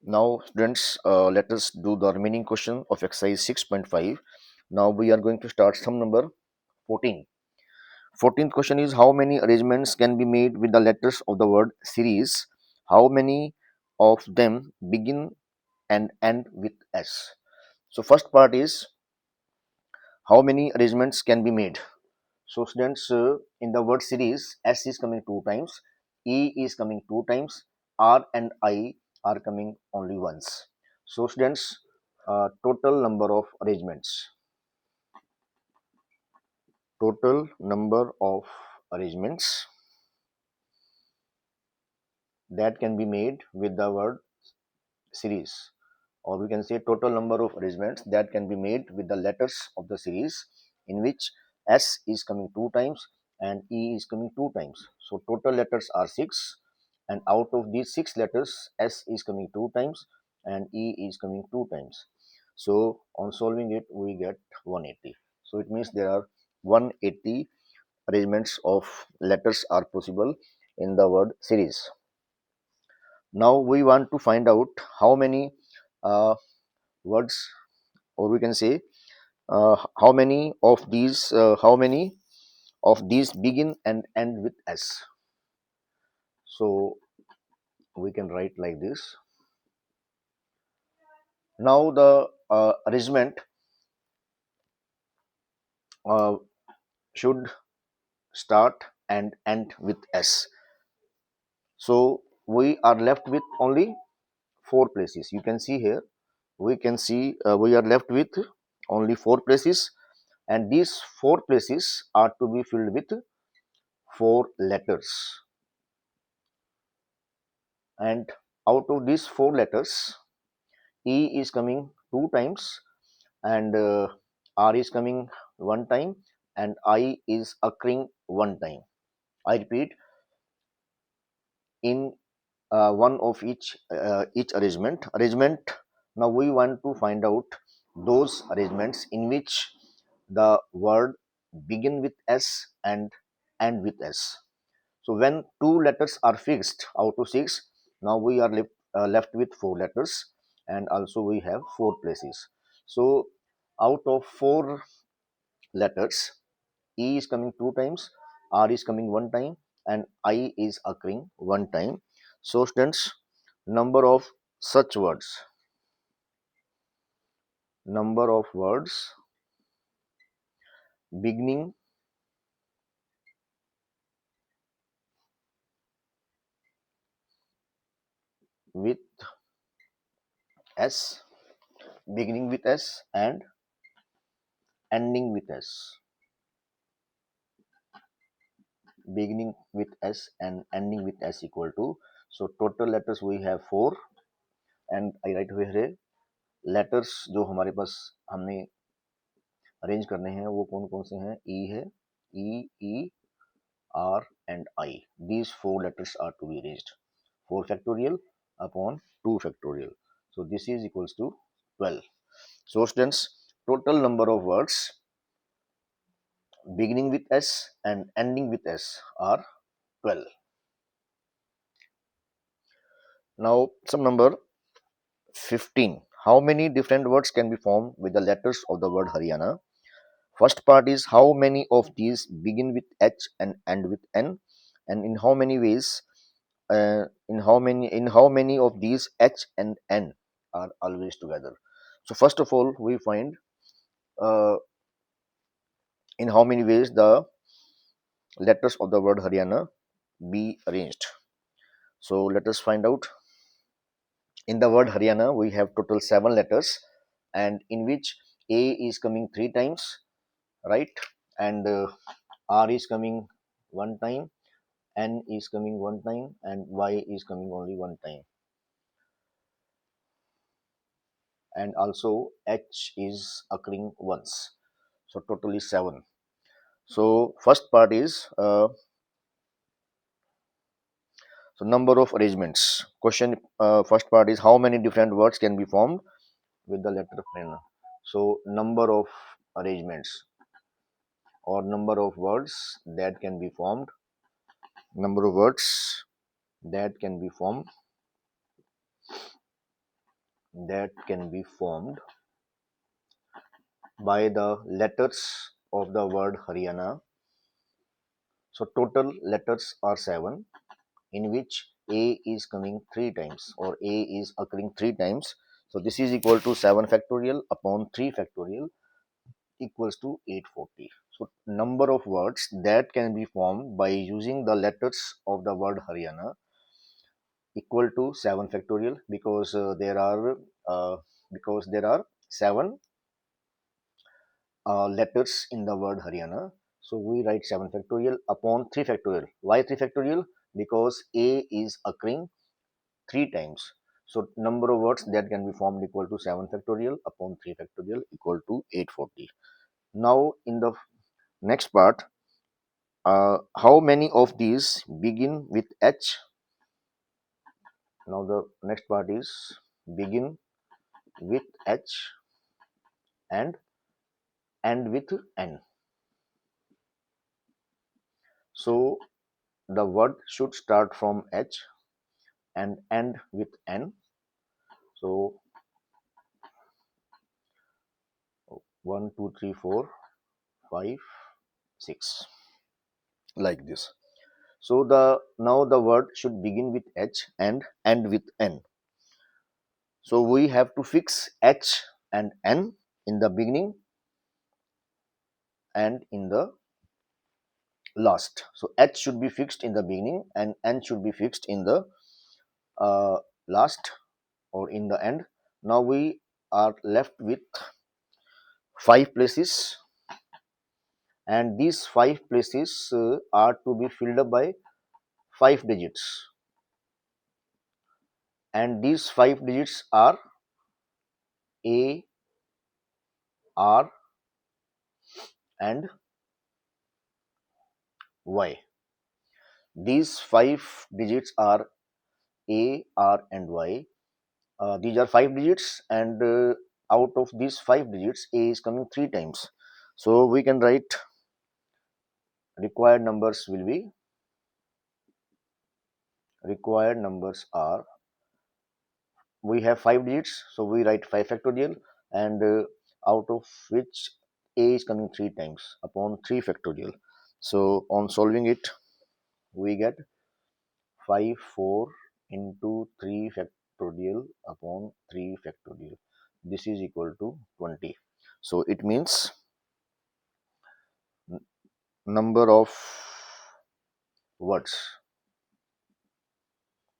Now, students, let us do the remaining question of exercise 6.5. Now, we are going to start sum number 14. 14th question is how many arrangements can be made with the letters of the word series? How many of them begin and end with S? So, first part is how many arrangements can be made. So, students, in the word series, S is coming two times, E is coming two times, R and I are coming only once. So, students, total number of arrangements. Total number of arrangements that can be made with the word series, or we can say total number of arrangements that can be made with the letters of the series in which S is coming two times and E is coming two times. So total letters are 6, and out of these 6 letters S is coming two times and E is coming two times. So on solving it we get 180. So it means there are 180 arrangements of letters are possible in the word series. Now we want to find out how many words, or we can say how many of these begin and end with S. So we can write like this. Now the arrangement uh, should start and end with S. So we are left with only 4 places. You can see here, we can see we are left with only 4 places, and these 4 places are to be filled with 4 letters. And out of these 4 letters, E is coming 2 times, and R is coming 1 time, and I is occurring 1 time. I repeat, in one of each arrangement. Now we want to find out those arrangements in which the word begin with S and end with S. So when 2 letters are fixed out of 6, now we are left with 4 letters, and also we have 4 places. So out of 4 letters, E is coming 2 times, R is coming 1 time, and I is occurring 1 time. So students, number of such words, number of words beginning with S, beginning with S and ending with S, beginning with S and ending with S equal to, so total letters we have 4, and I write over here letters जो हमारे पास हमने arrange करने हैं वो कौन कौन से हैं. E है, E, R and I. These 4 letters are to be arranged. 4 factorial upon 2 factorial. So this is equals to 12. So students, total number of words beginning with S and ending with S are 12. Now sum number 15. How many different words can be formed with the letters of the word Haryana? First part is how many of these begin with H and end with N, and in how many ways, in how many of these H and N are always together. So first of all, we find uh, in how many ways the letters of the word Haryana be arranged. So let us find out. In the word Haryana, we have total 7 letters, and in which A is coming 3 times, right? And R is coming 1 time, N is coming 1 time, and Y is coming only 1 time. And also H is occurring once. So totally 7. So first part is so number of arrangements. Question first part is how many different words can be formed with the letter N. So number of arrangements or number of words that can be formed. Number of words that can be formed that can be formed by the letters of the word Haryana. So total letters are 7, in which A is coming 3 times, or A is occurring 3 times. So this is equal to 7 factorial upon 3 factorial equals to 840. So number of words that can be formed by using the letters of the word Haryana equal to 7 factorial, uh, because there are 7 letters in the word Haryana. So we write 7 factorial upon 3 factorial. Why 3 factorial? Because A is occurring 3 times. So number of words that can be formed equal to 7 factorial upon 3 factorial equal to 840. Now in the next part, how many of these begin with H? Now the next part is begin with H and end with N. So the word should start from H and end with N. So 1, 2, 3, 4, 5, 6, like this. So the now the word should begin with H and end with N. So we have to fix H and N in the beginning and in the last. So H should be fixed in the beginning and N should be fixed in the uh, last or in the end. Now we are left with 5 places, and these 5 places are to be filled up by 5 digits, and these 5 digits are A, R, and Y. These 5 digits are A, R, and Y. These are 5 digits, and out of these 5 digits, A is coming 3 times. So we can write required numbers are, we have 5 digits, so we write 5 factorial, and out of which A is coming 3 times upon 3 factorial. So on solving it, we get 5 4 into 3 factorial upon 3 factorial. This is equal to 20. So it means number of words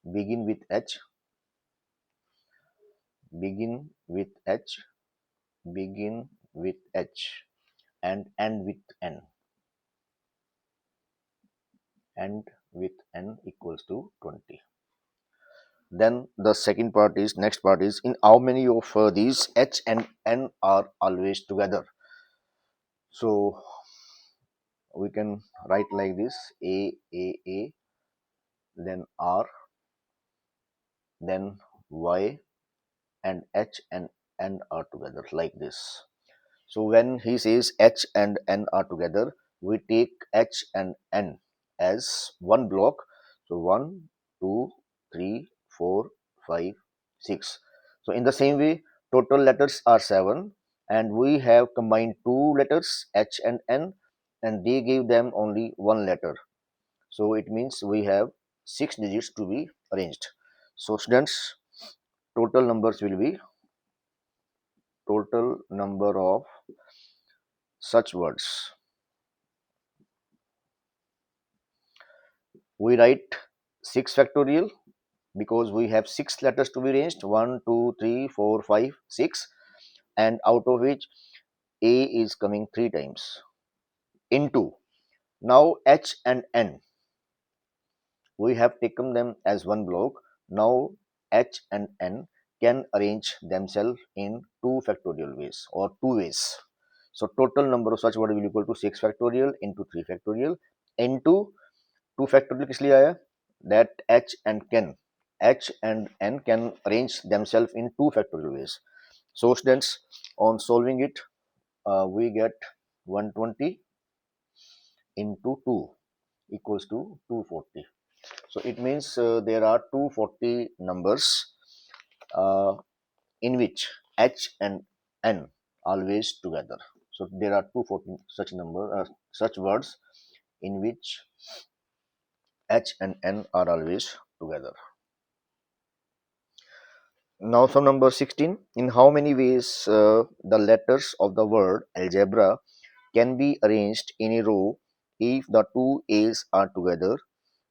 begin with H, begin with H, begin with H, and end with N, end with N equals to 20. Then the next part is, in how many of these H and N are always together. So we can write like this: A, then R, then Y, and H and N are together, like this. So when he says H and N are together, we take H and N as one block. So 1, 2, 3, 4, 5, 6. So in the same way, total letters are 7, and we have combined two letters H and N, and they give them only one letter. So it means we have 6 digits to be arranged. So students, total numbers will be total number of such words. We write 6 factorial because we have 6 letters to be arranged: 1, 2, 3, 4, 5, 6, and out of which A is coming 3 times into. Now H and N, we have taken them as one block. Now H and N can arrange themselves in 2 factorial ways or 2 ways. So total number of such words will equal to 6 factorial into 3 factorial into 2 factorial किस लिए आया? That H and N can arrange themselves in 2 factorial ways. So students, on solving it, we get 120 into 2 equals to 240. So it means there are 240 numbers uh, in which H and N always together. So there are 214 such words in which H and N are always together. Now from number 16, in how many ways the letters of the word algebra can be arranged in a row if the two A's are together.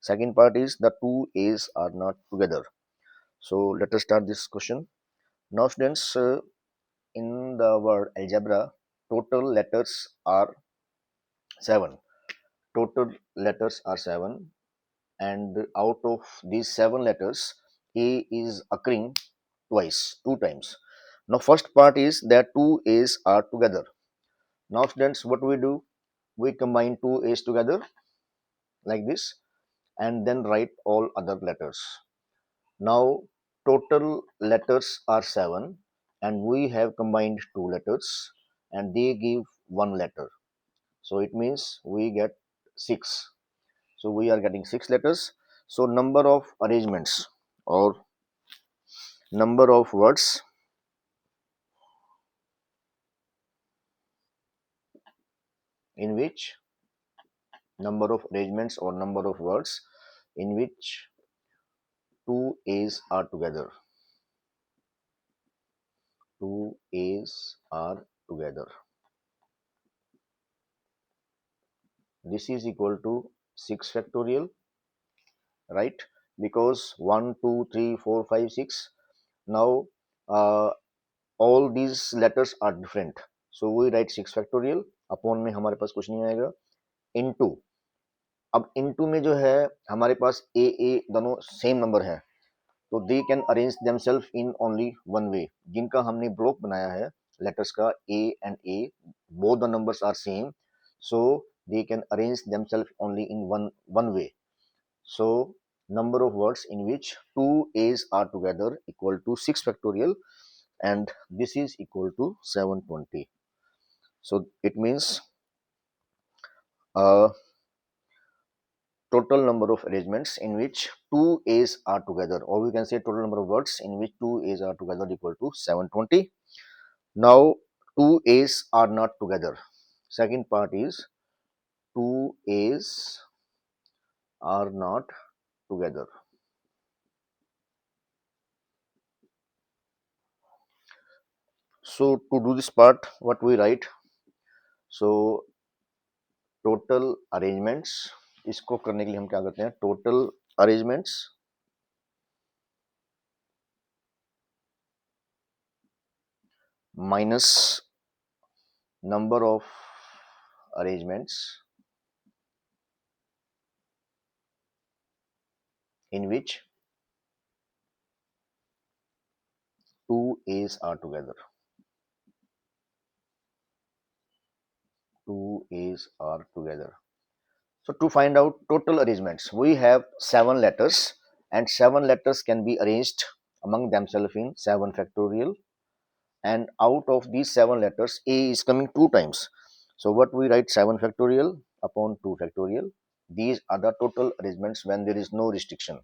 Second part is the two A's are not together. So let us start this question. Now students, in the word algebra, total letters are 7. Total letters are 7, and out of these 7 letters, A is occurring twice, 2 times. Now first part is that two A's are together. Now students, what we do? We combine two A's together like this and then write all other letters. Now total letters are 7 and we have combined two letters and they give one letter. So it means we get 6. So we are getting 6 letters. So number of arrangements or number of words in which number of arrangements or number of words in which two A's are together. Two A's are together. This is equal to 6 factorial, right? Because 1, 2, 3, 4, 5, 6. Now all these letters are different. So we write 6 factorial upon में हमारे पास कुछ नहीं आएगा into. अब into में जो है हमारे पास ए दोनों सेम नंबर है तो they can arrange themselves in only one way. जिनका हमने ब्लॉक बनाया है लेटर्स का A and A, both the numbers are same, so they can arrange themselves only in one way. So number of words in which two A's are together equal to 6 factorial, and this is equal to 720. So it means total number of arrangements in which two A's are together, or we can say total number of words in which two A's are together equal to 720. Now two A's are not together. Second part is two A's are not together. So to do this part, what we write? So total arrangements, इसको करने के लिए हम क्या करते हैं? Total arrangements minus number of arrangements in which two A's are together. Two A's are together. So to find out total arrangements, we have 7 letters and 7 letters can be arranged among themselves in 7 factorial, and out of these 7 letters A is coming 2 times. So what we write 7 factorial upon 2 factorial. These are the total arrangements when there is no restriction.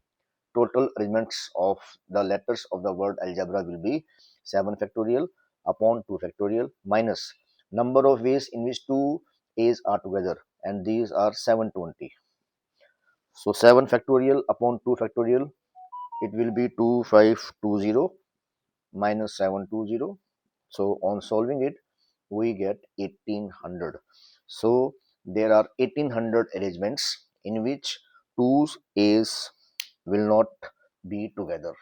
Total arrangements of the letters of the word algebra will be 7 factorial upon 2 factorial minus number of ways in which two A's are together, and these are 720. So 7 factorial upon 2 factorial, it will be 2520 minus 720. So on solving it, we get 1800. So there are 1800 arrangements in which two A's will not be together.